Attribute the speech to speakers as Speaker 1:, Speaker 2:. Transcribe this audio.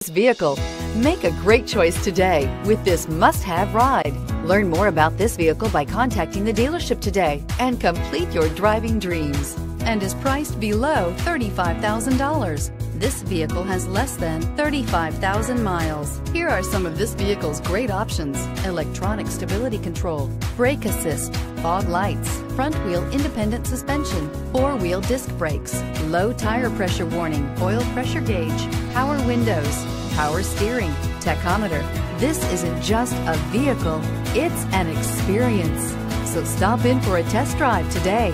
Speaker 1: vehicle. Make a great choice today with this must-have ride. Learn more about this vehicle by contacting the dealership today and complete your driving dreams, and is priced below $35,000. This vehicle has less than 35,000 miles. Here are some of this vehicle's great options: electronic stability control, brake assist, fog lights, front wheel independent suspension, four-wheel disc brakes, low tire pressure warning, oil pressure gauge, power windows, power steering, tachometer. This isn't just a vehicle, it's an experience. So stop in for a test drive today.